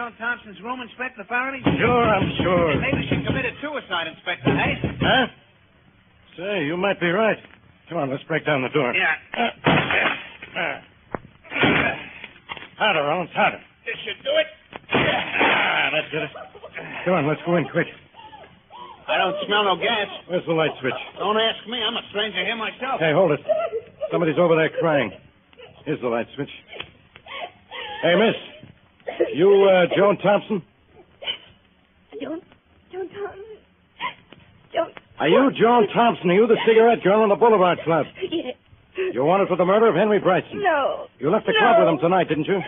Joan Thompson's room, Inspector Faraday? Sure, I'm sure. Maybe she committed suicide, Inspector, hey? Huh? Say, you might be right. Come on, let's break down the door. Yeah. Harder, Rollins, harder. This should do it. That did it. Come on, let's go in quick. I don't smell no gas. Where's the light switch? Don't ask me. I'm a stranger here myself. Hey, hold it. Somebody's over there crying. Here's the light switch. Hey, miss. You, Joan Thompson? Joan Thompson. Joan. Are you Joan Thompson? Are you the cigarette girl in the Boulevard Club? Yes. You're wanted for the murder of Henry Bryson. No. You left the club with him tonight, didn't you?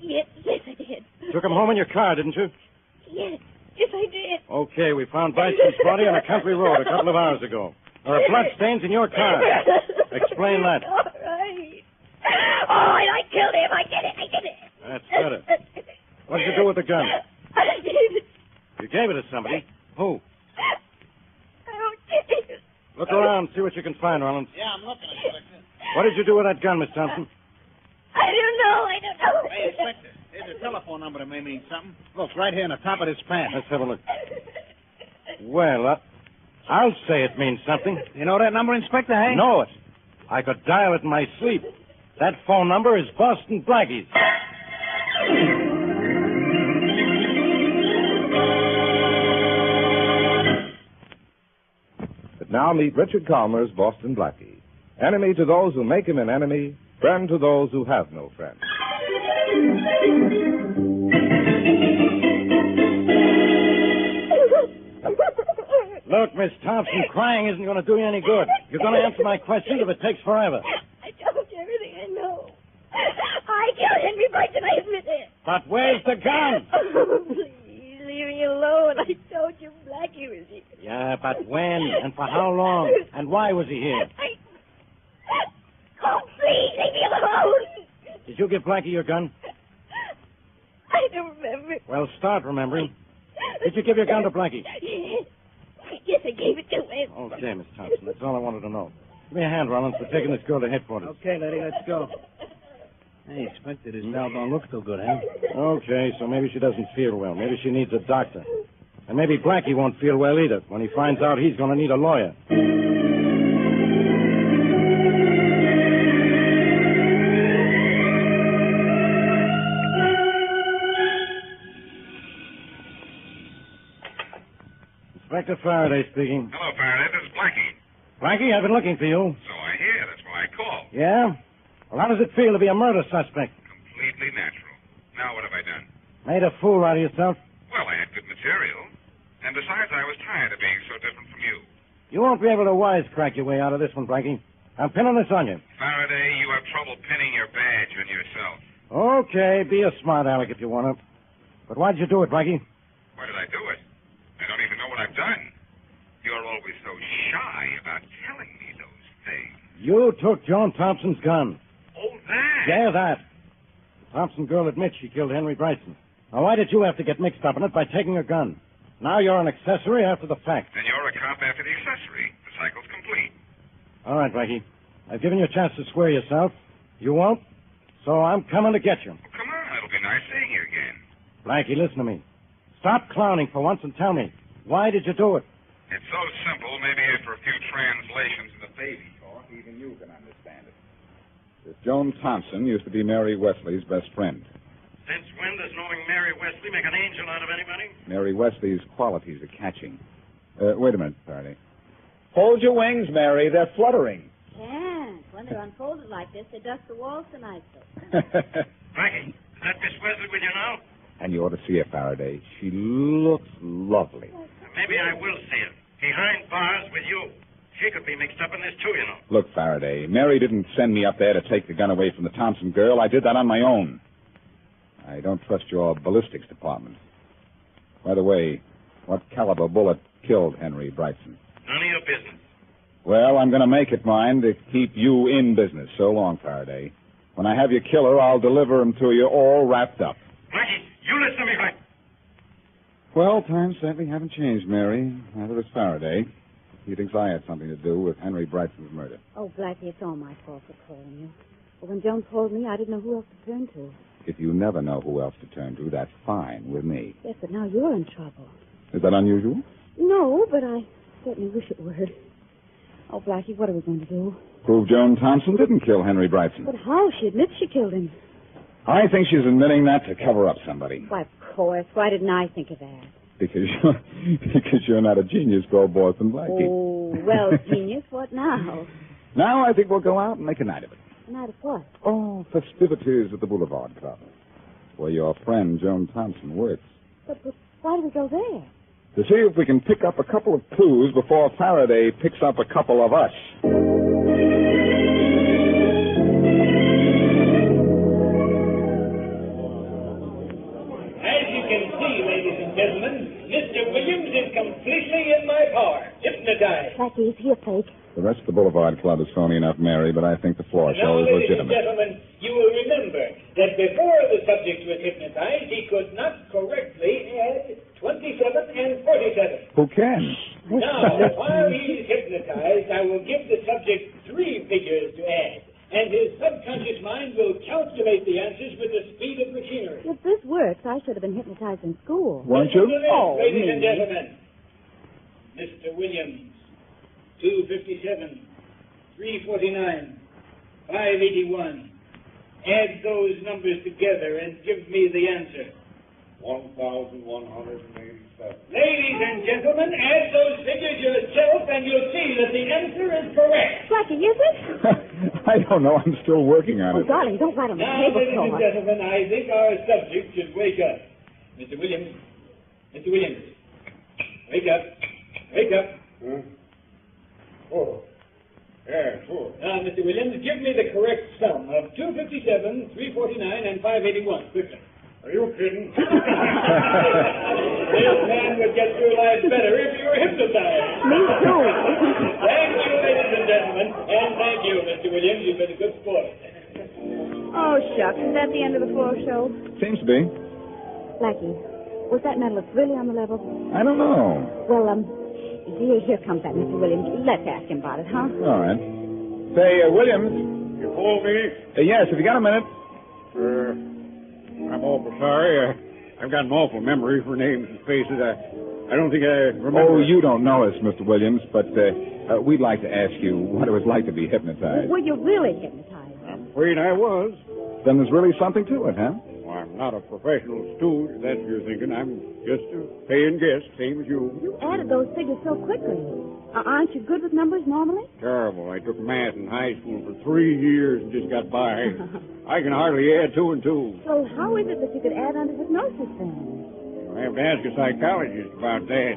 Yes, I did. Took him home in your car, didn't you? Yes, I did. Okay, we found Bryson's body on a country road a couple of hours ago. There are blood stains in your car. Explain that. All right. Oh, and I killed him. I did it. That's better. What did you do with the gun? I did. You gave it to somebody. Who? Okay. Look around, see what you can find, Rollins. Yeah, I'm looking, Inspector. What did you do with that gun, Miss Thompson? I don't know. Hey, Inspector, here's a telephone number that may mean something. Look, right here on the top of this pad. Let's have a look. Well, I'll say it means something. You know that number, Inspector, hey? Know it. I could dial it in my sleep. That phone number is Boston Blackie's. But now meet Richard Kollmar's Boston Blackie. Enemy to those who make him an enemy, friend to those who have no friend. Look, Miss Thompson, crying isn't going to do you any good. You're going to answer my questions if it takes forever. I told you everything I know. I killed Henry Bryson. I admit it. But where's the gun? Oh, please, leave me alone. I told you Blackie was here. Yeah, but when and for how long? And why was he here? Oh, please, leave me alone. Did you give Blackie your gun? I don't remember. Well, start remembering. Did you give your gun to Blackie? Yes, I gave it to him. Okay, Miss Thompson. That's all I wanted to know. Give me a hand, Rollins. We're taking this girl to headquarters. Okay, lady, let's go. Hey, Inspector, this doll don't look so good, huh? Okay, so maybe she doesn't feel well. Maybe she needs a doctor. And maybe Blackie won't feel well either when he finds out he's going to need a lawyer. Inspector Faraday speaking. Hello, Faraday. This is Blackie. Blackie, I've been looking for you. So I hear. That's why I called. Yeah? Well, how does it feel to be a murder suspect? Completely natural. Now, what have I done? Made a fool out of yourself? Well, I had good material. And besides, I was tired of being so different from you. You won't be able to wisecrack your way out of this one, Blackie. I'm pinning this on you. Faraday, you have trouble pinning your badge on yourself. Okay, be a smart aleck if you want to. But why'd you do it, Blackie? Why did I do it? I don't even know what I've done. You're always so shy about telling me those things. You took Joan Thompson's gun. Oh, that? Yeah, that. The Thompson girl admits she killed Henry Bryson. Now, why did you have to get mixed up in it by taking a gun? Now you're an accessory after the fact. Then you're a cop after the accessory. The cycle's complete. All right, Blackie. I've given you a chance to swear yourself. You won't, so I'm coming to get you. Well, come on. It'll be nice seeing you again. Blackie, listen to me. Stop clowning for once and tell me, why did you do it? It's so simple, maybe after a few translations of the baby talk, even you can understand it. This Joan Thompson used to be Mary Wesley's best friend. Since when does knowing Mary Wesley make an angel out of anybody? Mary Wesley's qualities are catching. Wait a minute, Faraday. Hold your wings, Mary. They're fluttering. Yeah, when they're unfolded like this, they dust the walls so nicely. Blackie, is that Miss Wesley with you now? And you ought to see her, Faraday. She looks lovely. Maybe I will see her. Behind bars with you. She could be mixed up in this, too, you know. Look, Faraday, Mary didn't send me up there to take the gun away from the Thompson girl. I did that on my own. I don't trust your ballistics department. By the way, what caliber bullet killed Henry Bryson? None of your business. Well, I'm going to make it mine to keep you in business. So long, Faraday. When I have your killer, I'll deliver him to you all wrapped up. Blackie, you listen to me right. Well, times sadly haven't changed, Mary. Neither has Faraday. He thinks I had something to do with Henry Bryson's murder. Oh, Blackie, it's all my fault for calling you. But when Joan told me, I didn't know who else to turn to. If you never know who else to turn to, that's fine with me. Yes, but now you're in trouble. Is that unusual? No, but I certainly wish it were. Oh, Blackie, what are we going to do? Prove Joan Thompson didn't kill Henry Brightson. But how? She admits she killed him. I think she's admitting that to cover up somebody. Why, of course. Why didn't I think of that? Because you're not a genius called Boston Blackie. Oh, well, genius, what now? Now I think we'll go out and make a night of it. A night of what? Oh, festivities at the Boulevard Club, where your friend Joan Thompson works. But why do we go there? To see if we can pick up a couple of clues before Faraday picks up a couple of us. As you can see, ladies and gentlemen, Mr. Williams is completely in my power. Hypnotized. Blackie, is he a fake? The rest of the Boulevard Club is phony enough, Mary, but I think the floor show is Ladies and legitimate. gentlemen, you will remember that before the subject was hypnotized, he could not correctly add 27 and 47. Who can? Now, while he's hypnotized, I will give the subject 3 figures to add, and his subconscious mind will calculate the answers with the speed of machinery. If this works, I should have been hypnotized in school. Weren't you? Listen to this, Oh, ladies me. and gentlemen. Mr. Williams, 257, 349, 581. Add those numbers together and give me the answer. 1,187. Ladies and gentlemen, add those figures yourself and you'll see that the answer is correct. Blackie, is it? I don't know. I'm still working on Oh, it. darling, don't write on the Now, table ladies so and much. gentlemen, I think our subject should wake up. Mr. Williams, wake up. Wake up. Oh. Yeah, sure. Now, Mr. Williams, give me the correct sum of 257, 349, and 581. Quickly. Are you kidding? This man would get through life better if he were hypnotized. Me too. Thank you, ladies and gentlemen, and thank you, Mr. Williams. You've been a good sport. Oh, shucks. Is that the end of the floor show? Seems to be. Blackie, was that medalist really on the level? I don't know. Well, here comes that Mr. Williams. Let's ask him about it, huh? All right. Say, Williams. You called me? Yes, have you got a minute? I'm awful sorry. I've got an awful memory for names and faces. I don't think I remember. Oh, you don't know us, Mr. Williams, but we'd like to ask you what it was like to be hypnotized. Were you really hypnotized? I'm afraid I was. Then there's really something to it, huh? Well, I'm not a professional stooge, if that's what you're thinking. I'm just a paying guest, same as you. You added those figures so quickly. Aren't you good with numbers normally? Terrible. I took math in high school for 3 years and just got by. I can hardly add 2 and 2. So how is it that you could add under hypnosis then? I have to ask a psychologist about that.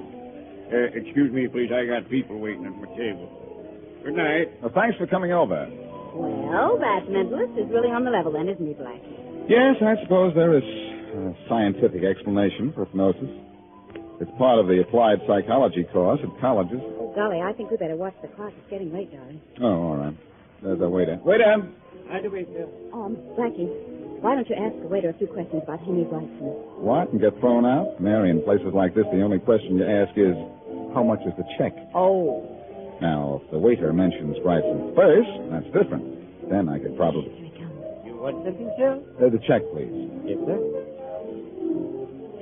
Excuse me, please. I got people waiting at my table. Good night. Well, thanks for coming over. Well, that mentalist is really on the level then, isn't he, Blackie? Yes, I suppose there is a scientific explanation for hypnosis. It's part of the applied psychology course at colleges. Oh, golly, I think we better watch the clock. It's getting late, darling. Oh, all right. There's a waiter. Waiter! How'd you wait, Bill? Blackie, why don't you ask the waiter a few questions about Henry Brightson? What? And get thrown out? Mary, in places like this, the only question you ask is, how much is the check? Oh. Now, if the waiter mentions Brightson first, that's different. Then I could probably... Here he comes. You want something, sir? The check, please. Yes, sir.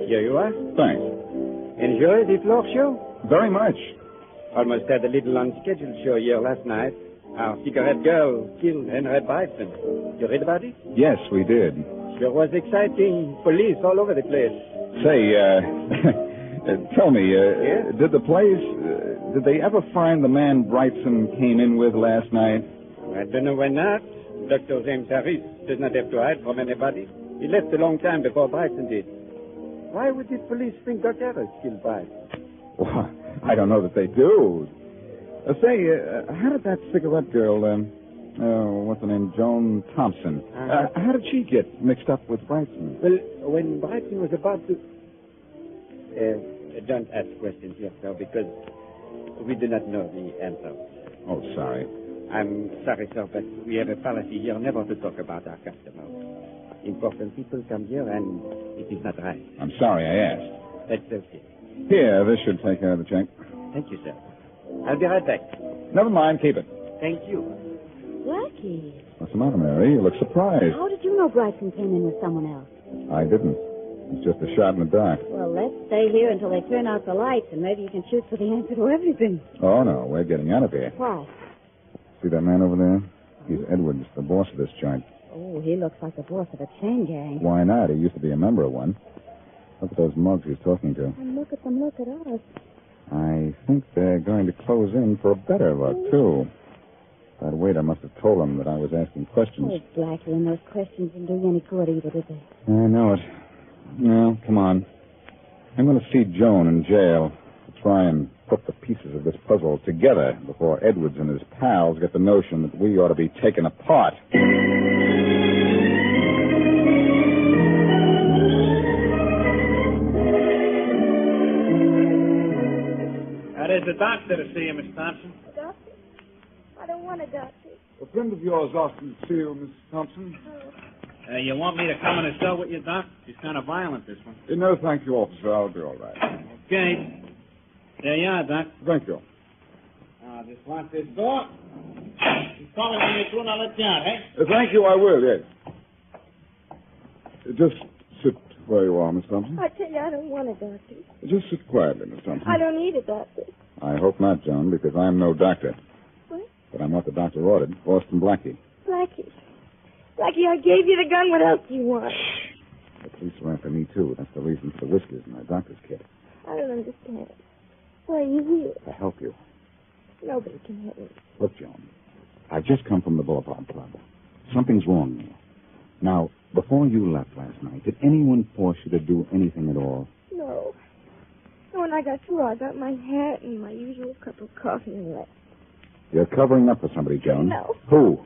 Here you are. Thanks. Enjoy the floor show? Very much. Almost had a little unscheduled show here last night. Our cigarette girl killed Henry Brightson. You read about it? Yes, we did. Sure was exciting. Police all over the place. Say, tell me, Yeah? did they ever find the man Brightson came in with last night? I don't know why not. Dr. James Harris does not have to hide from anybody. He left a long time before Brightson did. Why would the police think Dr. Harris killed Brightson? Well, I don't know that they do. Say, how did that cigarette girl, what's her name, Joan Thompson, how did she get mixed up with Brightson? Well, when Brightson was about to... don't ask questions here, sir, because we do not know the answer. Oh, sorry. I'm sorry, sir, but we have a policy here never to talk about our customers. Important people come here, and it is not right. I'm sorry I asked. That's okay. Here, this should take care of the check. Thank you, sir. I'll be right back. Never mind, keep it. Thank you. Blackie, What's the matter, Mary? You look surprised. how did you know Bryson came in with someone else? I didn't. It's just a shot in the dark. Well, let's stay here until they turn out the lights, and maybe you can shoot for the answer to everything. Oh, no, we're getting out of here. Why? See that man over there? He's Edwards, the boss of this joint. Oh, he looks like the boss of a chain gang. Why not? He used to be a member of one. Look at those mugs he's talking to. And look at them, look at us. I think they're going to close in for a better look, too. That waiter must have told them that I was asking questions. Oh, Blackie, and those questions didn't do you any good either, did they? I know it. Well, come on. I'm going to see Joan in jail to try and put the pieces of this puzzle together before Edwards and his pals get the notion that we ought to be taken apart. There's a doctor to see you, Miss Thompson. A doctor? I don't want a doctor. A friend of yours asked me to see you, Miss Thompson. You want me to come in and cell with you, Doc? She's kind of violent, this one. No, thank you, officer. I'll be all right. Okay. There you are, Doc. Thank you. Now, just lock this door. You call me when you're through, and I'll let you out, eh? Thank you, I will, yes. Just sit where you are, Miss Thompson. I tell you, I don't want a doctor. Just sit quietly, Miss Thompson. I don't need a doctor. I hope not, Joan, because I'm no doctor. What? But I'm what the doctor ordered, Boston Blackie. Blackie. Blackie, I gave you the gun. What else do you want? The police are after me, too. That's the reason for the whiskers in my doctor's kit. I don't understand. Why are you here? To help you. Nobody can help me. Look, Joan, I've just come from the Boulevard Club. Something's wrong there. Now, before you left last night, did anyone force you to do anything at all? No. When I got through, I got my hat and my usual cup of coffee and left. You're covering up for somebody, Joan. No. Who?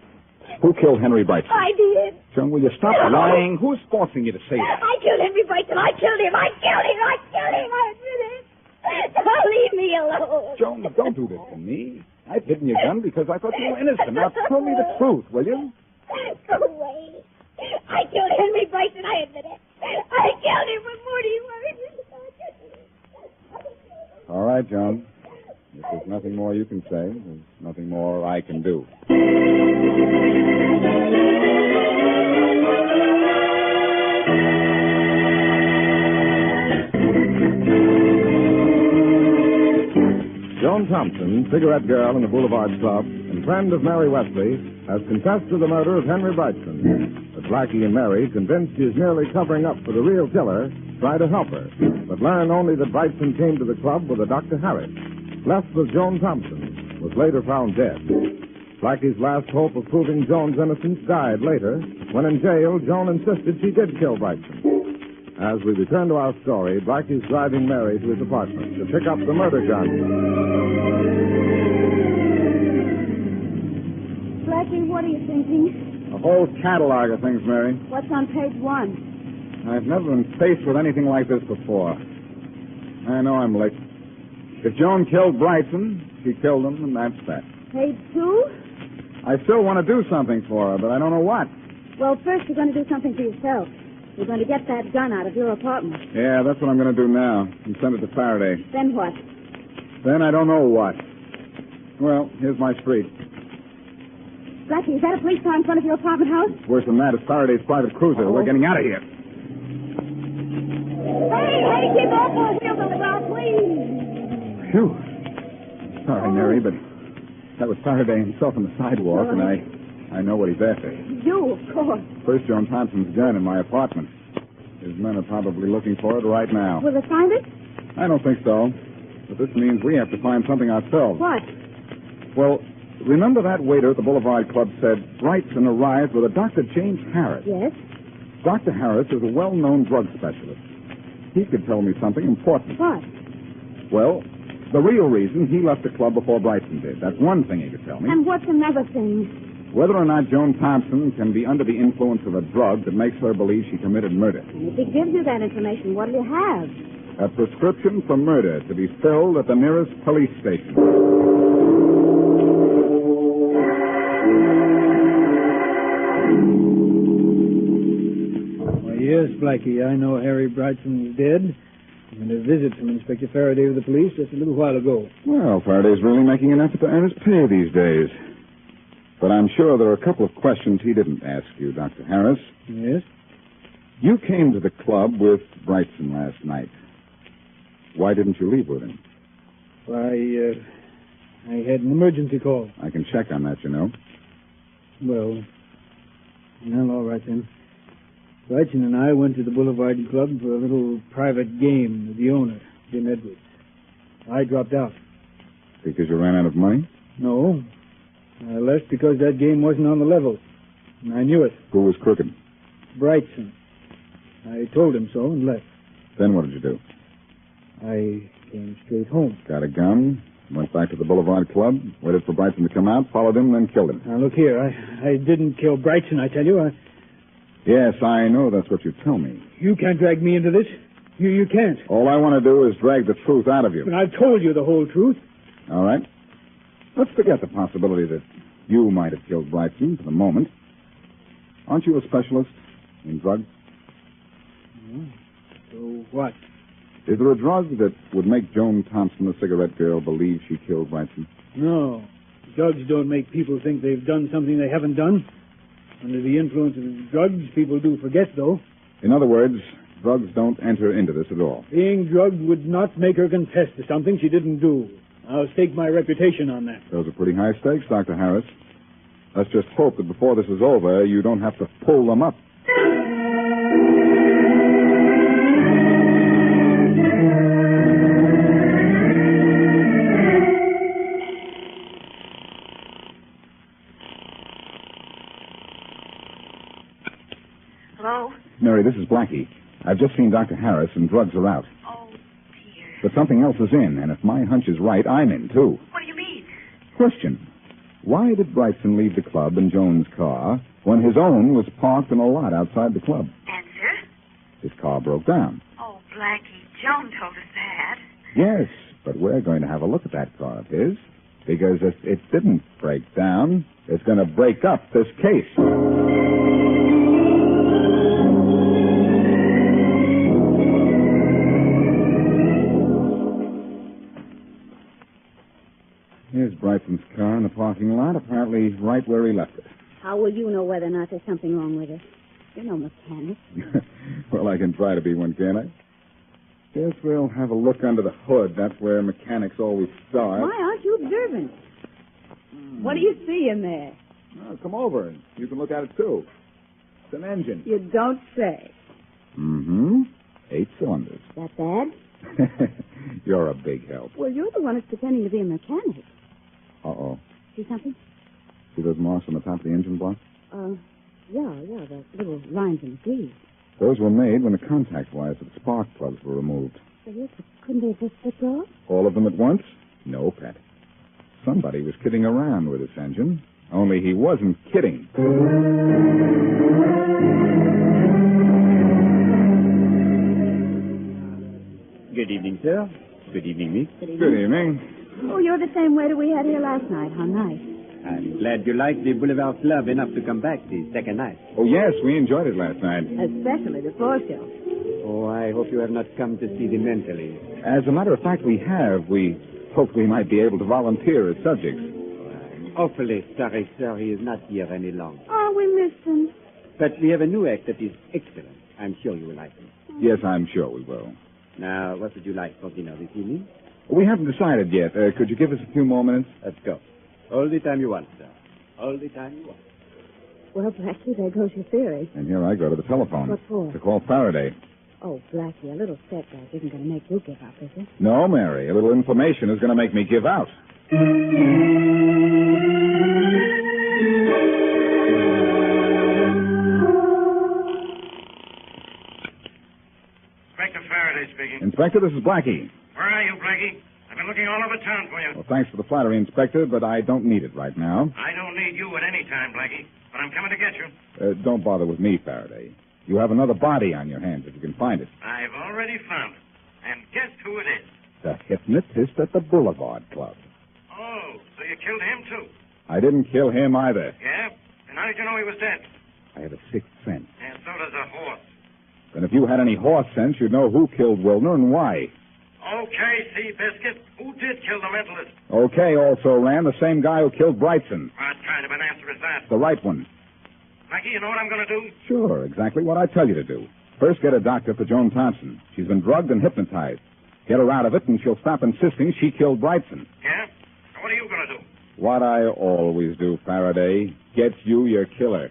Who killed Henry Brighton? I did. Joan, will you stop lying? Who's forcing you to say that? I killed Henry Brighton. I killed him. I killed him. I killed him. I admit it. Don't leave me alone. Joan, don't do this to me. I've hidden your gun because I thought you were innocent. Now tell me the truth, will you? Go away. I killed Henry Brighton. I admit it. I killed him with 40 words. All right, Joan. If there's nothing more you can say, there's nothing more I can do. Joan Thompson, cigarette girl in the Boulevard Club and friend of Mary Wesley, has confessed to the murder of Henry Brighton. But Blackie and Mary, convinced she is merely covering up for the real killer, try to help her, but learn only that Brighton came to the club with a Dr. Harris. Left with Joan Thompson, was later found dead. Blackie's last hope of proving Joan's innocence died later, when in jail, Joan insisted she did kill Brighton. As we return to our story, Blackie's driving Mary to his apartment to pick up the murder gun. Blackie, what are you thinking? A whole catalog of things, Mary. What's on page 1? I've never been faced with anything like this before. I know I'm late. If Joan killed Brighton, she killed him, and that's that. Page 2? I still want to do something for her, but I don't know what. Well, first you're going to do something for yourself. You're going to get that gun out of your apartment. Yeah, that's what I'm going to do now, and send it to Faraday. Then what? Then I don't know what. Well, here's my street. Blackie, is that a police car in front of your apartment house? Worse than that, it's Faraday's private cruiser. We're getting out of here. Hey, keep off those wheels on the ground, please. Phew. Sorry, Mary, but that was Faraday himself on the sidewalk, and I know what he's after. You, of course. First, Joan Thompson's gun in my apartment. His men are probably looking for it right now. Will they find it? I don't think so. But this means we have to find something ourselves. What? Well, remember that waiter at the Boulevard Club said Brighton arrived with a Dr. James Harris? Yes. Dr. Harris is a well-known drug specialist. He could tell me something important. What? Well, the real reason he left the club before Brighton did. That's one thing he could tell me. And what's another thing? Whether or not Joan Thompson can be under the influence of a drug that makes her believe she committed murder. And if he gives you that information, what'll you have? A prescription for murder to be filled at the nearest police station. Why, yes, Blackie, I know Harry Brightson's dead. And a visit from Inspector Faraday of the police just a little while ago. Well, Faraday's really making an effort to earn his pay these days. But I'm sure there are a couple of questions he didn't ask you, Dr. Harris. Yes? You came to the club with Brightson last night. Why didn't you leave with him? I had an emergency call. I can check on that, you know. Well, all right then. Brightson and I went to the Boulevard Club for a little private game with the owner, Jim Edwards. I dropped out. Because you ran out of money? No. I left because that game wasn't on the level. And I knew it. Who was crooked? Brightson. I told him so and left. Then what did you do? I came straight home. Got a gun, went back to the Boulevard Club, waited for Brightson to come out, followed him, then killed him. Now, look here. I didn't kill Brightson, I tell you. Yes, I know that's what you tell me. You can't drag me into this. You can't. All I want to do is drag the truth out of you. But I've told you the whole truth. All right. Let's forget the possibility that you might have killed Brightson for the moment. Aren't you a specialist in drugs? So what? Is there a drug that would make Joan Thompson, the cigarette girl, believe she killed Brightson? No. Drugs don't make people think they've done something they haven't done. Under the influence of drugs, people do forget, though. In other words, drugs don't enter into this at all. Being drugged would not make her confess to something she didn't do. I'll stake my reputation on that. Those are pretty high stakes, Dr. Harris. Let's just hope that before this is over, you don't have to pull them up. Hello? Mary, this is Blackie. I've just seen Dr. Harris, and drugs are out. Oh, dear. But something else is in, and if my hunch is right, I'm in, too. What do you mean? Question. Why did Brightson leave the club in Joan's car when his own was parked in a lot outside the club? Answer? His car broke down. Oh, Blackie, Joan told us that. Yes, but we're going to have a look at that car of his, because if it didn't break down, it's going to break up this case. Here's Brightson's car in the parking lot, apparently right where he left it. How will you know whether or not there's something wrong with it? You're no mechanic. Well, I can try to be one, can't I? Guess we'll have a look under the hood. That's where mechanics always start. Why aren't you observant? What do you see in there? Oh, come over, and you can look at it, too. It's an engine. You don't say. Mm-hmm. 8 cylinders. That bad? You're a big help. Well, you're the one who's pretending to be a mechanic. Uh-oh. See something? See those marks on the top of the engine block? Yeah, the little lines in the grease. Those were made when the contact wires of the spark plugs were removed. So yes, couldn't they just slipped off? All of them at once? No, Pat. Somebody was kidding around with this engine. Only he wasn't kidding. Good evening, sir. Good evening, miss. Good evening. Good evening. Oh, you're the same waiter we had here last night. How nice. I'm glad you liked the Boulevard Club enough to come back the second night. Oh, yes, we enjoyed it last night. Especially the floor show. Oh, I hope you have not come to see the mentally. As a matter of fact, we have. We hoped we might be able to volunteer as subjects. I'm awfully sorry, sir, he is not here any longer. Oh, we missed him. But we have a new act that is excellent. I'm sure you will like it. Yes, I'm sure we will. Now, what would you like for dinner this evening? We haven't decided yet. Could you give us a few more minutes? Let's go. All the time you want, sir. All the time you want. Well, Blackie, there goes your theory. And here I go to the telephone. What for? To call Faraday. Oh, Blackie, a little setback isn't going to make you give up, is it? No, Mary. A little information is going to make me give out. Inspector Faraday speaking. Inspector, this is Blackie. Where are you, Blackie? I've been looking all over town for you. Well, thanks for the flattery, Inspector, but I don't need it right now. I don't need you at any time, Blackie, but I'm coming to get you. Don't bother with me, Faraday. You have another body on your hands if you can find it. I've already found it. And guess who it is? The hypnotist at the Boulevard Club. Oh, so you killed him, too? I didn't kill him either. Yeah? And how did you know he was dead? I have a sixth sense. And so does a horse. And if you had any horse sense, you'd know who killed Wilner and why. Okay, Seabiscuit. Who did kill the mentalist? Okay, also ran the same guy who killed Brightson. What kind of an answer is that? The right one. Blackie, you know what I'm going to do? Sure, exactly what I tell you to do. First, get a doctor for Joan Thompson. She's been drugged and hypnotized. Get her out of it, and she'll stop insisting she killed Brightson. Yeah? Now, what are you going to do? What I always do, Faraday. Get you your killer.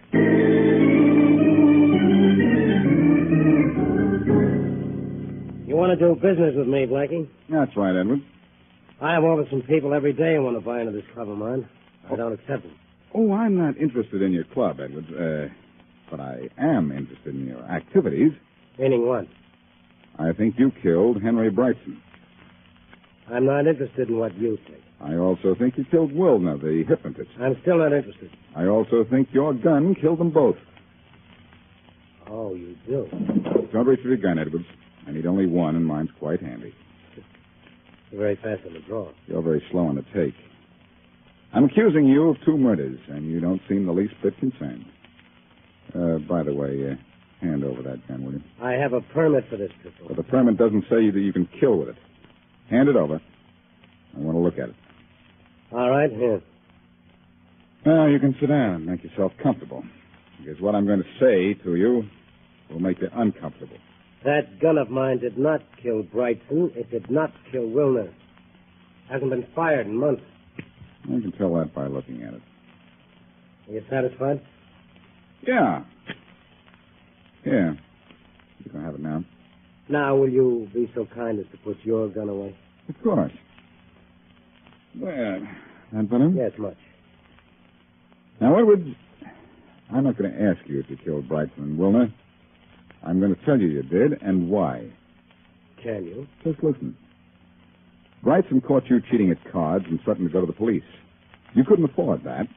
You want to do business with me, Blackie? That's right, Edward. I have over some people every day who want to buy into this club of mine. I don't accept them. Oh, I'm not interested in your club, Edward. But I am interested in your activities. Meaning what? I think you killed Henry Brightson. I'm not interested in what you think. I also think you killed Wilner, the hypnotist. I'm still not interested. I also think your gun killed them both. Oh, you do? Don't reach for your gun, Edwards. I need only one, and mine's quite handy. You're very fast on the draw. You're very slow on the take. I'm accusing you of 2 murders, and you don't seem the least bit concerned. By the way, hand over that gun, will you? I have a permit for this pistol. But the permit doesn't say that you can kill with it. Hand it over. I want to look at it. All right, here. Now, you can sit down and make yourself comfortable. Because what I'm going to say to you will make you uncomfortable. That gun of mine did not kill Brightson. It did not kill Wilner. Hasn't been fired in months. I can tell that by looking at it. Are you satisfied? Yeah. Yeah. You can have it now. Now, will you be so kind as to put your gun away? Of course. Well, that better? Yes, much. Now, Edwards, I'm not going to ask you if you killed Brightson and Wilner. I'm going to tell you did, and why. Can you? Just listen. Brightson caught you cheating at cards and threatened to go to the police. You couldn't afford that.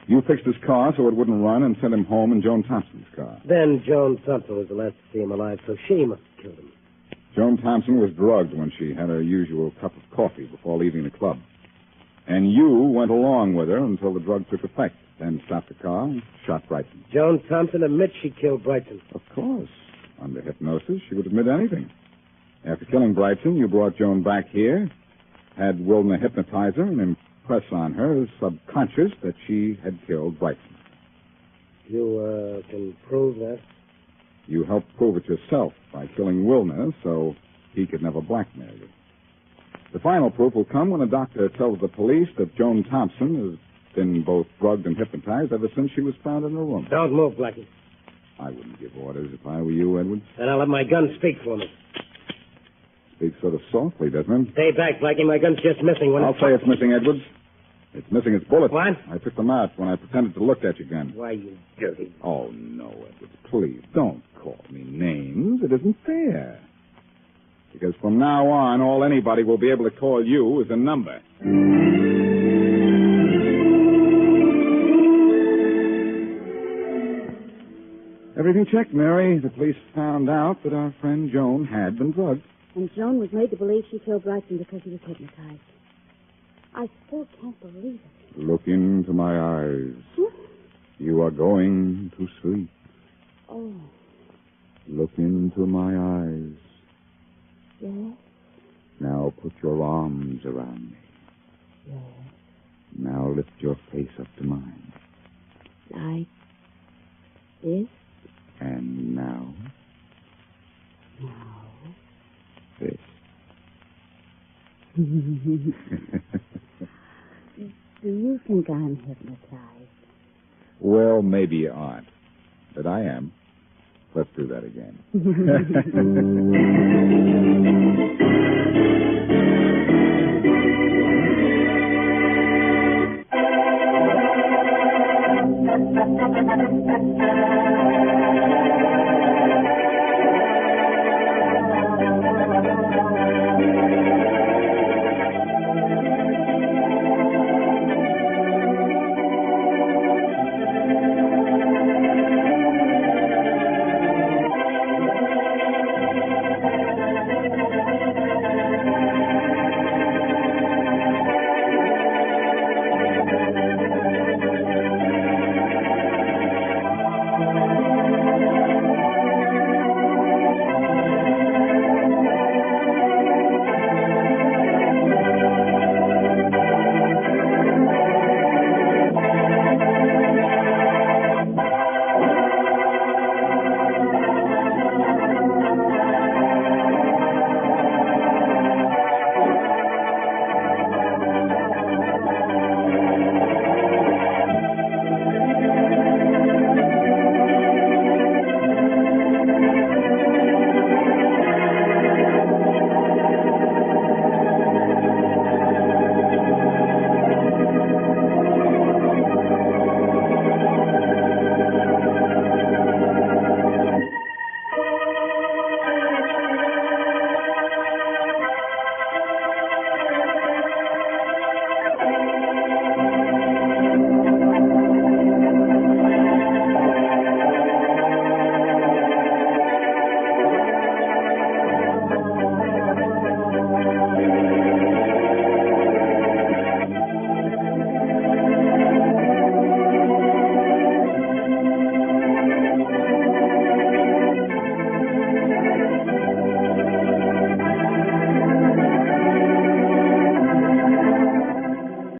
You fixed his car so it wouldn't run and sent him home in Joan Thompson's car. Then Joan Thompson was the last to see him alive, so she must have killed him. Joan Thompson was drugged when she had her usual cup of coffee before leaving the club. And you went along with her until the drug took effect, then stopped the car and shot Brightson. Joan Thompson admits she killed Brightson. Of course. Under hypnosis, she would admit anything. After killing Brightson, you brought Joan back here, had Wilner hypnotize her and impress on her subconscious that she had killed Brightson. You, can prove that? You helped prove it yourself by killing Wilner so he could never blackmail you. The final proof will come when a doctor tells the police that Joan Thompson has been both drugged and hypnotized ever since she was found in her room. Don't move, Blackie. I wouldn't give orders if I were you, Edwards. Then I'll let my gun speak for me. Speaks sort of softly, doesn't it? Stay back, Blackie. My gun's just missing one. I'll say it's missing, Edwards. It's missing its bullets. What? I took them out when I pretended to look at your gun. Why, you dirty... Oh, no, Edwards. Please, don't call me names. It isn't fair. Because from now on, all anybody will be able to call you is a number. Everything checked, Mary. The police found out that our friend Joan had been drugged. And Joan was made to believe she killed Brightson because he was hypnotized. I still can't believe it. Look into my eyes. You are going to sleep. Oh. Look into my eyes. Yes? Now put your arms around me. Yes. Now lift your face up to mine. Like this? And now? Now. This. Do you think I'm hypnotized? Well, maybe you aren't. But I am. Let's do that again.